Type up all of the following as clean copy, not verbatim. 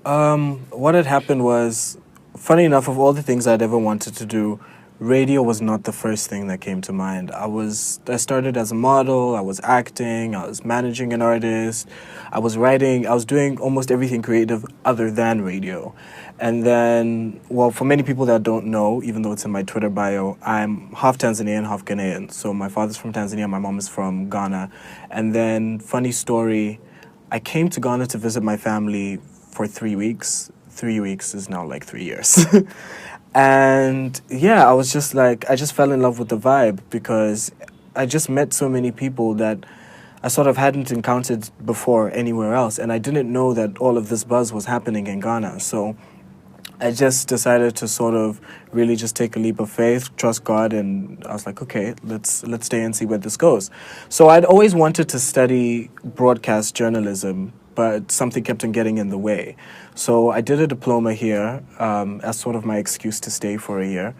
What had happened was, funny enough, of all the things I'd ever wanted to do, radio was not the first thing that came to mind. I started as a model, I was acting, I was managing an artist, I was writing, I was doing almost everything creative other than radio. And then, well, for many people that don't know, even though it's in my Twitter bio, I'm half Tanzanian, half Ghanaian. So my father's from Tanzania, my mom is from Ghana. And then, funny story, I came to Ghana to visit my family for 3 weeks. 3 weeks is now like 3 years. And yeah, I was just like, I just fell in love with the vibe because I just met so many people that I sort of hadn't encountered before anywhere else. And I didn't know that all of this buzz was happening in Ghana. So I just decided to sort of really just take a leap of faith, trust God, and I was like, okay, let's stay and see where this goes. So I'd always wanted to study broadcast journalism, but something kept on getting in the way. So I did a diploma here as sort of my excuse to stay for a year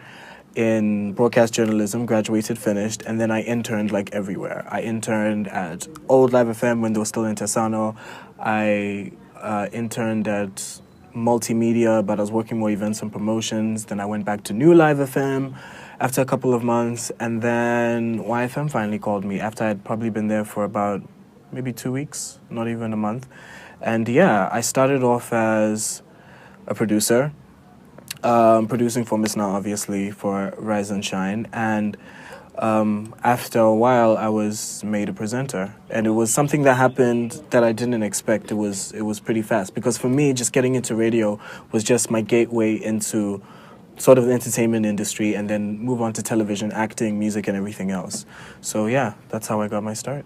in broadcast journalism, graduated, finished, and then I interned like everywhere. I interned at Old Live FM when they were still in Tesano. I interned at multimedia, but I was working more events and promotions. Then I went back to New Live FM after a couple of months, and then YFM finally called me after I'd probably been there for about maybe 2 weeks, not even a month. And yeah, I started off as a producer, producing for Miss Now, obviously, for Rise and Shine. And after a while, I was made a presenter. And it was something that happened that I didn't expect. It was pretty fast. Because for me, just getting into radio was just my gateway into sort of the entertainment industry and then move on to television, acting, music, and everything else. So yeah, that's how I got my start.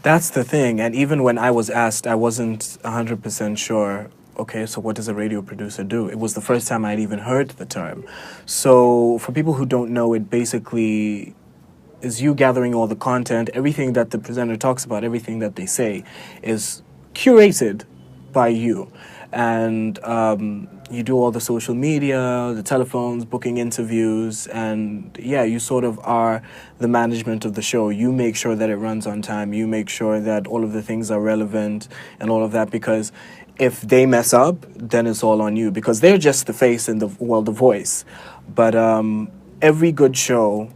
That's the thing. And even when I was asked, I wasn't 100% sure, okay, so what does a radio producer do? It was the first time I'd even heard the term. So for people who don't know, it basically is you gathering all the content, everything that the presenter talks about, everything that they say is curated by you. And you do all the social media, the telephones, booking interviews, and yeah, you sort of are the management of the show. You make sure that it runs on time. You make sure that all of the things are relevant and all of that, because if they mess up, then it's all on you, because they're just the face and the voice. But every good show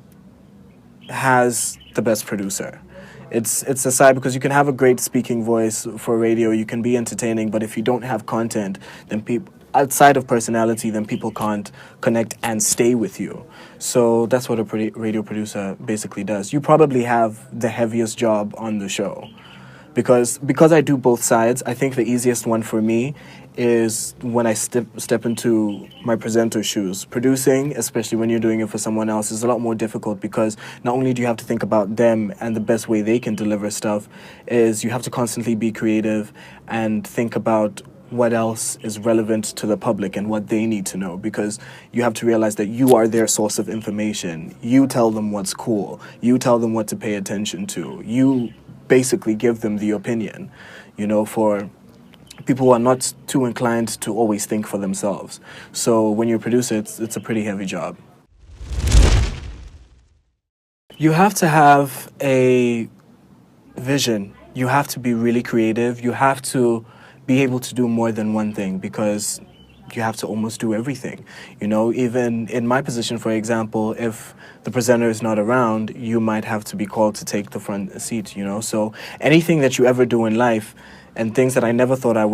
has the best producer. It's a side, because you can have a great speaking voice for radio, you can be entertaining, but if you don't have content, then people outside of personality, then people can't connect and stay with you. So that's what a radio producer basically does. You probably have the heaviest job on the show. Because I do both sides, I think the easiest one for me is when I step into my presenter shoes. Producing, especially when you're doing it for someone else, is a lot more difficult, because not only do you have to think about them and the best way they can deliver stuff, is you have to constantly be creative and think about what else is relevant to the public and what they need to know, because you have to realize that you are their source of information. You tell them what's cool. You tell them what to pay attention to. You basically give them the opinion, for people who are not too inclined to always think for themselves. So when you're a producer, it's a pretty heavy job. You have to have a vision. You have to be really creative. You have to be able to do more than one thing, because you have to almost do everything. Even in my position, for example, if the presenter is not around, you might have to be called to take the front seat, So anything that you ever do in life, and things that I never thought I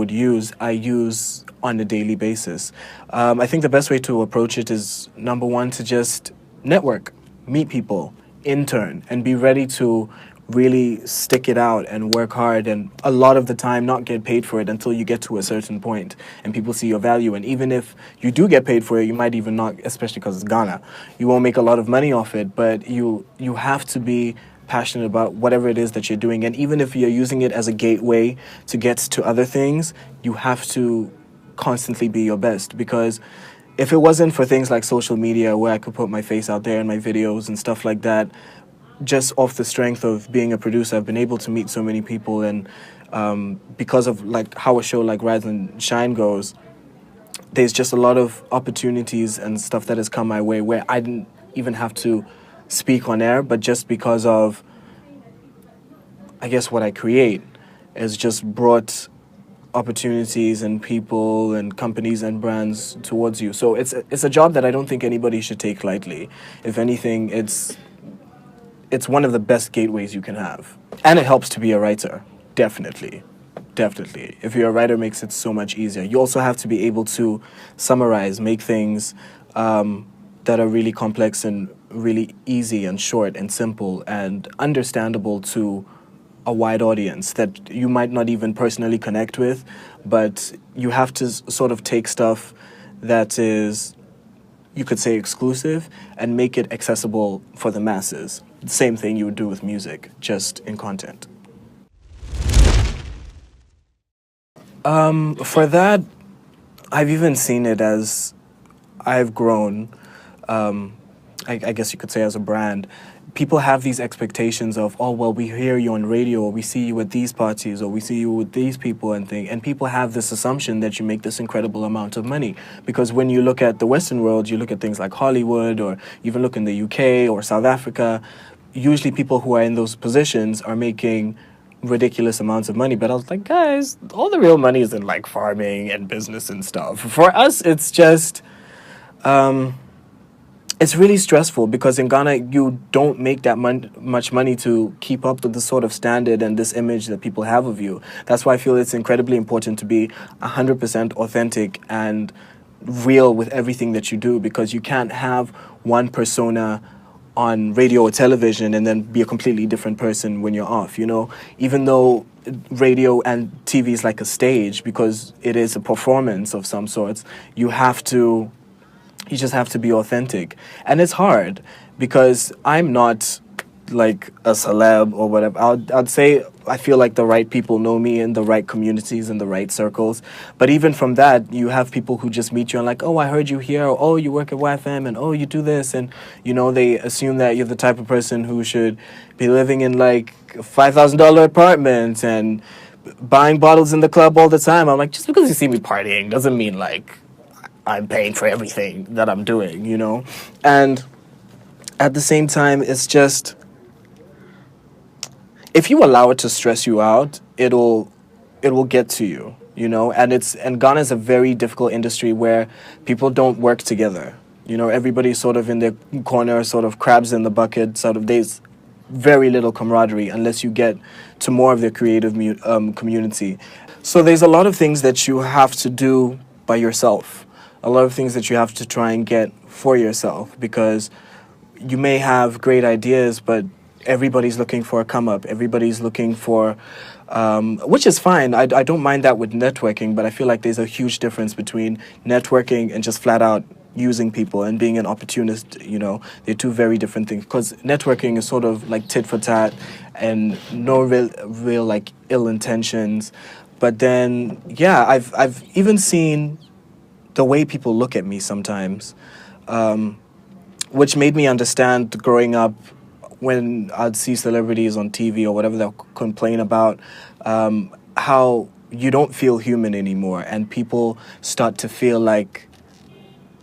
use on a daily basis. I think the best way to approach it is, number one, to just network, meet people, intern, and be ready to really stick it out and work hard, and a lot of the time not get paid for it until you get to a certain point and people see your value. And even if you do get paid for it, you might even not, especially because it's Ghana, you won't make a lot of money off it, but you have to be passionate about whatever it is that you're doing. And even if you're using it as a gateway to get to other things, you have to constantly be your best, because if it wasn't for things like social media, where I could put my face out there in my videos and stuff like that, just off the strength of being a producer, I've been able to meet so many people. And because of like how a show like Rise and Shine goes, there's just a lot of opportunities and stuff that has come my way where I didn't even have to speak on air, but just because of, I guess, what I create has just brought opportunities and people and companies and brands towards you. So it's a job that I don't think anybody should take lightly. If anything, it's one of the best gateways you can have. And it helps to be a writer, definitely. Definitely. If you're a writer, it makes it so much easier. You also have to be able to summarize, make things that are really complex and really easy and short and simple and understandable to a wide audience that you might not even personally connect with, but you have to sort of take stuff that is, you could say, exclusive and make it accessible for the masses. The same thing you would do with music, just in content. For that, I've even seen it as I've grown, I guess you could say, as a brand. People have these expectations of, oh, well, we hear you on radio, or we see you at these parties, or we see you with these people and people have this assumption that you make this incredible amount of money. Because when you look at the Western world, you look at things like Hollywood, or even look in the UK or South Africa, usually people who are in those positions are making ridiculous amounts of money. But I was like, guys, all the real money is in like farming and business and stuff. For us, it's just it's really stressful because in Ghana you don't make that much money to keep up with the sort of standard and this image that people have of you. That's why I feel it's incredibly important to be 100% authentic and real with everything that you do, because you can't have one persona on radio or television and then be a completely different person when you're off, you know? Even though radio and TV is like a stage, because it is a performance of some sorts, you just have to be authentic. And it's hard because I'm not like a celeb or whatever. I'd say I feel like the right people know me in the right communities, in the right circles. But even from that, you have people who just meet you and like, oh, I heard you here, or oh, you work at YFM, and oh, you do this. And, you know, they assume that you're the type of person who should be living in like $5,000 apartments and buying bottles in the club all the time. I'm like, just because you see me partying doesn't mean like I'm paying for everything that I'm doing, you know? And at the same time, it's just, if you allow it to stress you out, it will get to you, you know? And Ghana is a very difficult industry where people don't work together. You know, everybody's sort of in their corner, sort of crabs in the bucket, sort of, there's very little camaraderie unless you get to more of the creative community. So there's a lot of things that you have to do by yourself. A lot of things that you have to try and get for yourself, because you may have great ideas, but everybody's looking for a come up. Everybody's looking for, which is fine. I don't mind that with networking, but I feel like there's a huge difference between networking and just flat out using people and being an opportunist. You know, they're two very different things, because networking is sort of like tit for tat and no real like ill intentions. But then, yeah, I've even seen the way people look at me sometimes, which made me understand growing up when I'd see celebrities on TV or whatever, they'll complain about how you don't feel human anymore, and people start to feel like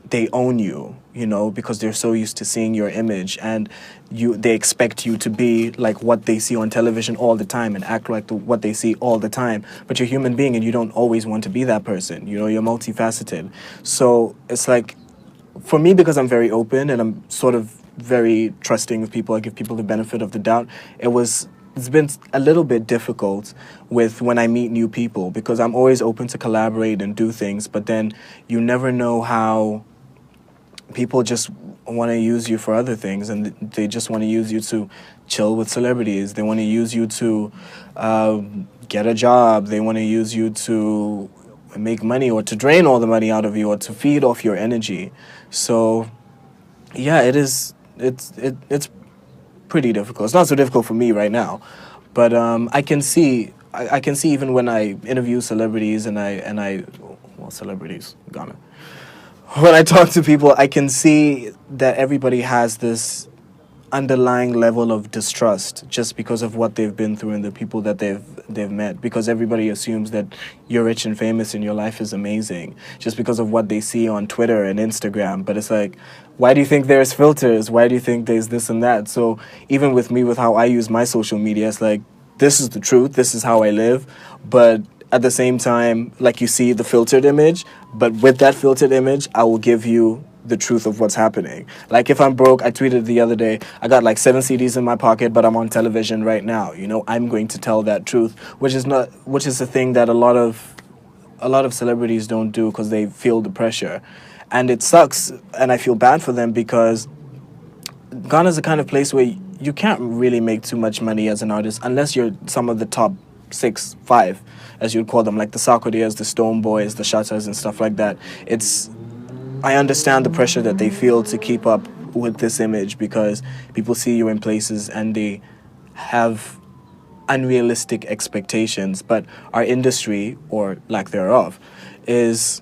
they own you, you know, because they're so used to seeing your image, and they expect you to be like what they see on television all the time and act like what they see all the time. But you're a human being and you don't always want to be that person. You know, you're multifaceted. So it's like, for me, because I'm very open and I'm sort of very trusting of people, I give people the benefit of the doubt, it's been a little bit difficult with when I meet new people, because I'm always open to collaborate and do things, but then you never know how people just want to use you for other things, and they just want to use you to chill with celebrities. They want to use you to get a job. They want to use you to make money, or to drain all the money out of you, or to feed off your energy. So, yeah, it's pretty difficult. It's not so difficult for me right now, but I can see even when I interview celebrities celebrities, Ghana. When I talk to people, I can see that everybody has this underlying level of distrust just because of what they've been through and the people that they've met, because everybody assumes that you're rich and famous and your life is amazing just because of what they see on Twitter and Instagram. But it's like, why do you think there's filters? Why do you think there's this and that? So even with me, with how I use my social media, it's like, this is the truth, this is how I live, but at the same time, like you see the filtered image, but with that filtered image, I will give you the truth of what's happening. Like if I'm broke, I tweeted the other day, I got like 7 CDs in my pocket, but I'm on television right now. You know, I'm going to tell that truth, which is a thing that a lot of celebrities don't do because they feel the pressure. And it sucks, and I feel bad for them because Ghana's the kind of place where you can't really make too much money as an artist unless you're some of the top six, five, as you'd call them, like the Sarkodie's, the Stone Boys, the Shutters, and stuff like that. I understand the pressure that they feel to keep up with this image because people see you in places and they have unrealistic expectations. But our industry, or lack thereof, is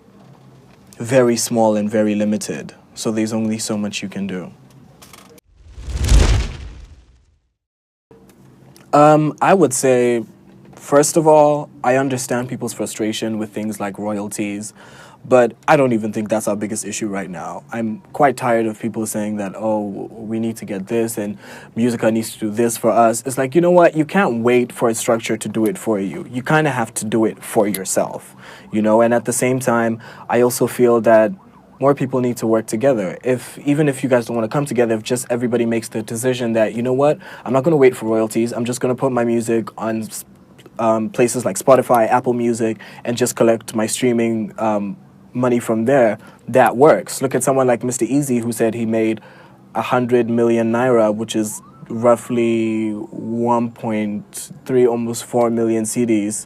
very small and very limited. So there's only so much you can do. I would say, first of all, I understand people's frustration with things like royalties, but I don't even think that's our biggest issue right now. I'm quite tired of people saying that, oh, we need to get this and Musica needs to do this for us. It's like, you know what? You can't wait for a structure to do it for you. You kind of have to do it for yourself, you know? And at the same time, I also feel that more people need to work together. Even if you guys don't want to come together, if just everybody makes the decision that, you know what, I'm not going to wait for royalties. I'm just going to put my music on places like Spotify, Apple Music, and just collect my streaming money from there. That works. Look at someone like Mr. Easy, who said he made 100 million naira, which is roughly 1.3, almost 4 million CDs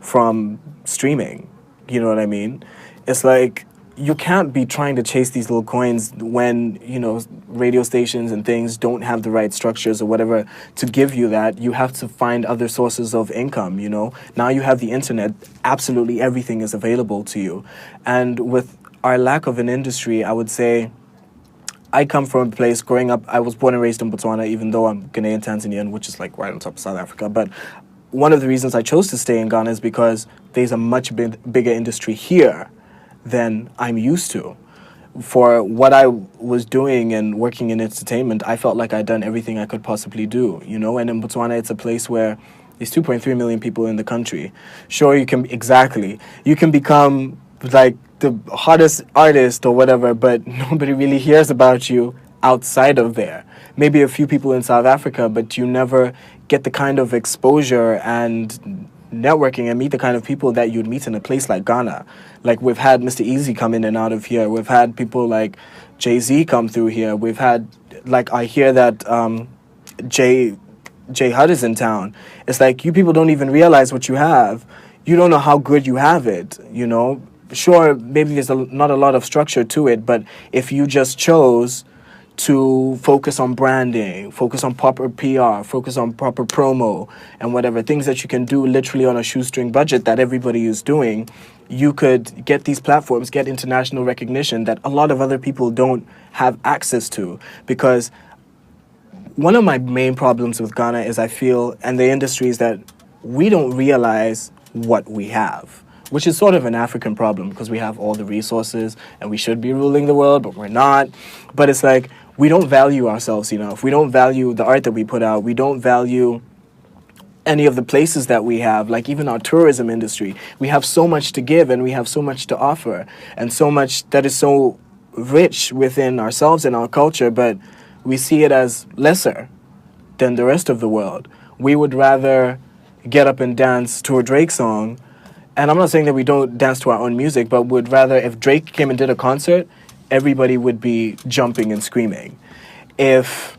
from streaming. You know what I mean? It's like, you can't be trying to chase these little coins when, you know, radio stations and things don't have the right structures or whatever to give you that. You have to find other sources of income, you know. Now you have the internet, absolutely everything is available to you. And with our lack of an industry, I would say, I come from a place, growing up, I was born and raised in Botswana, even though I'm Ghanaian Tanzanian, which is like right on top of South Africa. But one of the reasons I chose to stay in Ghana is because there's a much bigger industry here than I'm used to. For what I was doing and working in entertainment, I felt like I'd done everything I could possibly do, you know? And in Botswana, it's a place where there's 2.3 million people in the country. Sure, you can become like the hottest artist or whatever, but nobody really hears about you outside of there. Maybe a few people in South Africa, but you never get the kind of exposure and networking and meet the kind of people that you'd meet in a place like Ghana. Like, we've had Mr. Easy come in and out of here. We've had people like Jay-Z come through here. We've had, like, I hear that Jay Hud is in town. It's like, you people don't even realize what you have. You don't know how good you have it, you know? Sure, maybe there's not a lot of structure to it, but if you just chose to focus on branding, focus on proper PR, focus on proper promo, and whatever, things that you can do literally on a shoestring budget that everybody is doing, you could get these platforms, get international recognition that a lot of other people don't have access to. Because one of my main problems with Ghana is, I feel, and the industry, is that we don't realize what we have, which is sort of an African problem because we have all the resources and we should be ruling the world, but we're not. But it's like, we don't value ourselves enough. We don't value the art that we put out. We don't value any of the places that we have, like even our tourism industry. We have so much to give and we have so much to offer and so much that is so rich within ourselves and our culture, but we see it as lesser than the rest of the world. We would rather get up and dance to a Drake song. And I'm not saying that we don't dance to our own music, but would rather, if Drake came and did a concert, everybody would be jumping and screaming. If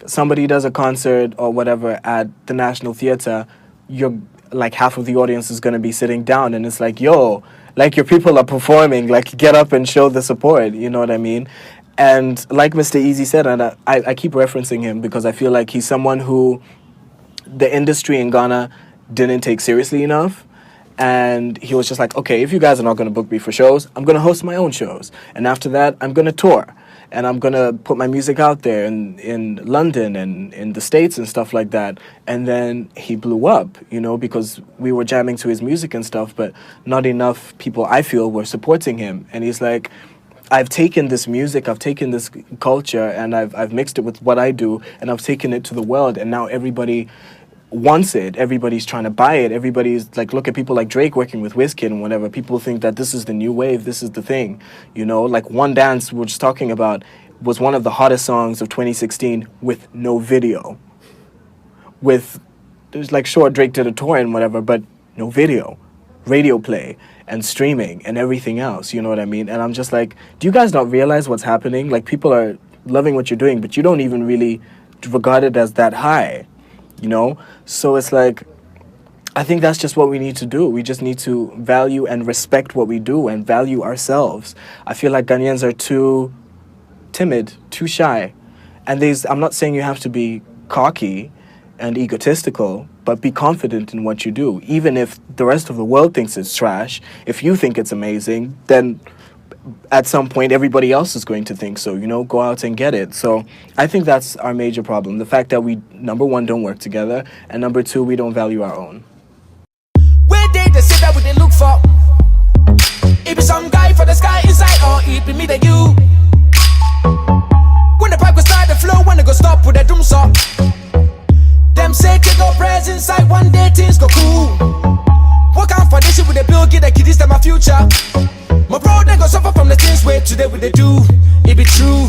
somebody does a concert or whatever at the National Theatre, you're like, half of the audience is going to be sitting down, and it's like, yo, like, your people are performing, like, get up and show the support, you know what I mean? And like Mr. Easy said, and I keep referencing him because I feel like he's someone who the industry in Ghana didn't take seriously enough. And he was just like, okay, if you guys are not going to book me for shows, I'm going to host my own shows. And after that, I'm going to tour. And I'm going to put my music out there in London and in the States and stuff like that. And then he blew up, you know, because we were jamming to his music and stuff, but not enough people, I feel, were supporting him. And he's like, I've taken this music, I've taken this culture, and I've mixed it with what I do, and I've taken it to the world. And now everybody wants it. Everybody's trying to buy it. Everybody's like, look at people like Drake working with Wizkid and whatever. People think that this is the new wave. This is the thing, you know. Like One Dance, we're just talking about, was one of the hottest songs of 2016 with no video. There's like, sure, Drake did a tour and whatever, but no video, radio play and streaming and everything else. You know what I mean? And I'm just like, do you guys not realize what's happening? Like, people are loving what you're doing, but you don't even really regard it as that high. You know? So it's like, I think that's just what we need to do. We just need to value and respect what we do and value ourselves. I feel like Ghanaians are too timid, too shy. And I'm not saying you have to be cocky and egotistical, but be confident in what you do. Even if the rest of the world thinks it's trash, if you think it's amazing, then at some point everybody else is going to think so, you know. Go out and get it. So I think that's our major problem, the fact that we, number one, don't work together, and number two, we don't value our own. Where they say that what they look for? It be some guy for the sky inside, or it be me that you. When the pipe go start the flow, when it go stop with the doom song. Them say take no prayers inside, one day things go cool. Work out for this shit with the bill, get the kiddies to my future. My bro, they go suffer from the things where today we they do. It be true.